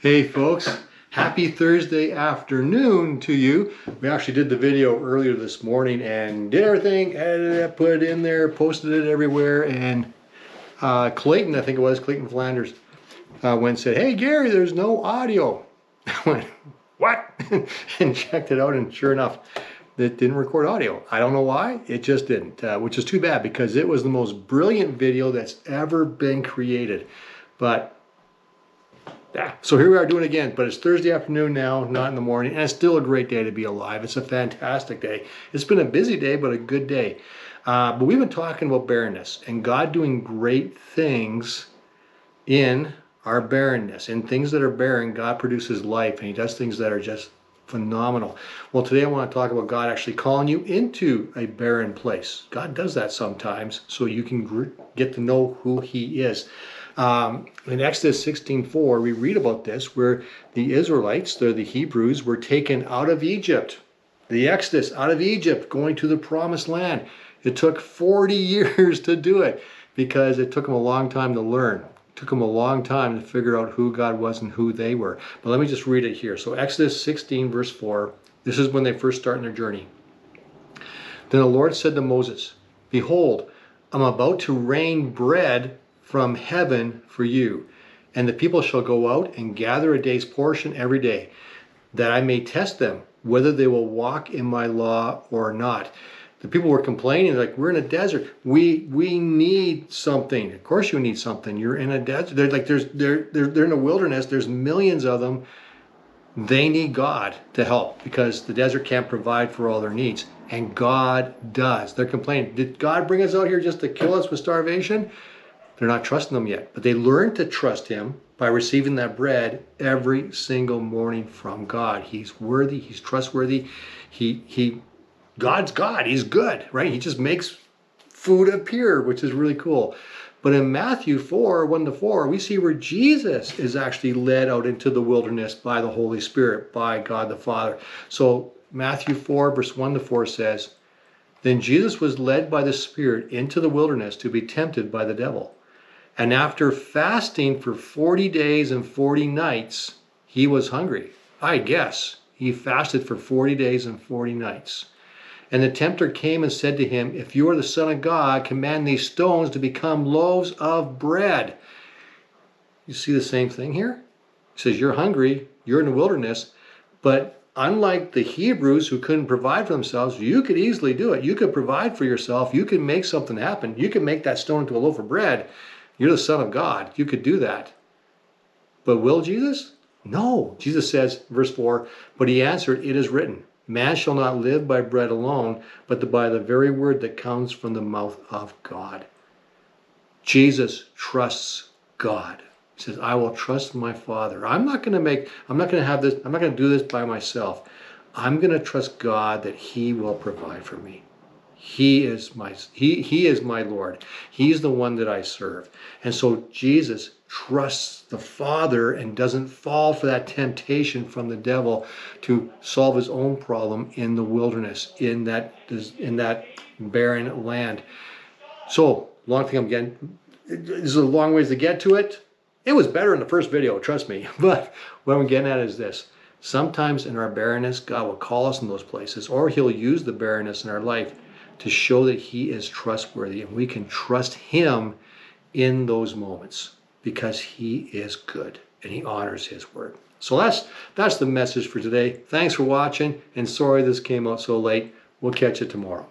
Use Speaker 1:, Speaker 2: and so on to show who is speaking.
Speaker 1: Hey folks, happy Thursday afternoon to you. We actually did the video earlier this morning and did everything, edited it, put it in there, posted it everywhere, and Clayton, I think it was, Clayton Flanders, went and said, hey Gary, there's no audio. I went, what? And checked it out, and sure enough, it didn't record audio. I don't know why, it just didn't, which is too bad because it was the most brilliant video that's ever been created. But yeah, so here we are doing it again, but it's Thursday afternoon now, not in the morning, and it's still a great day to be alive. It's a fantastic day. It's been a busy day, but a good day. But we've been talking about barrenness and God doing great things in our barrenness. In things that are barren, God produces life, and He does things that are just phenomenal. Well, today I want to talk about God actually calling you into a barren place. God does that sometimes so you can get to know who He is. In Exodus 16:4, we read about this, where the Israelites, the Hebrews, were taken out of Egypt. The Exodus out of Egypt, going to the promised land. It took 40 years to do it because it took them a long time to learn. It took them a long time to figure out who God was and who they were. But let me just read it here. So Exodus 16 verse 4, this is when they first start their journey. Then the Lord said to Moses, behold, I'm about to rain bread from heaven for you, and the people shall go out and gather a day's portion every day, that I may test them whether they will walk in my law or not. The people were complaining, like, we're in a desert. We need something. Of course you need something. You're in a desert. They're in a wilderness. There's millions of them. They need God to help because the desert can't provide for all their needs. And God does. They're complaining. Did God bring us out here just to kill us with starvation? They're not trusting Him yet. But they learned to trust Him by receiving that bread every single morning from God. He's worthy. He's trustworthy. God's God. He's good, right? He just makes food appear, which is really cool. But in Matthew 4, 1-4, we see where Jesus is actually led out into the wilderness by the Holy Spirit, by God the Father. So Matthew 4, verse 1-4 says, then Jesus was led by the Spirit into the wilderness to be tempted by the devil. And after fasting for 40 days and 40 nights, he was hungry. I guess he fasted for 40 days and 40 nights. And the tempter came and said to him, if you are the Son of God, command these stones to become loaves of bread. You see the same thing here? He says, you're hungry, you're in the wilderness, but unlike the Hebrews who couldn't provide for themselves, you could easily do it. You could provide for yourself. You could make something happen. You could make that stone into a loaf of bread. You're the Son of God. You could do that. But will Jesus? No. Jesus says, verse 4, but he answered, it is written, man shall not live by bread alone, but by the very word that comes from the mouth of God. Jesus trusts God. He says, I will trust my Father. I'm not going to do this by myself. I'm going to trust God that He will provide for me. He is my Lord. He's the one that I serve. And so Jesus trusts the Father and doesn't fall for that temptation from the devil to solve his own problem in the wilderness, in that barren land. So, long thing I'm getting, this is a long ways to get to it. It was better in the first video, trust me. But what I'm getting at is this. Sometimes in our barrenness, God will call us in those places, or He'll use the barrenness in our life to show that He is trustworthy, and we can trust Him in those moments because He is good and He honors His word. So that's the message for today. Thanks for watching, and sorry this came out so late. We'll catch you tomorrow.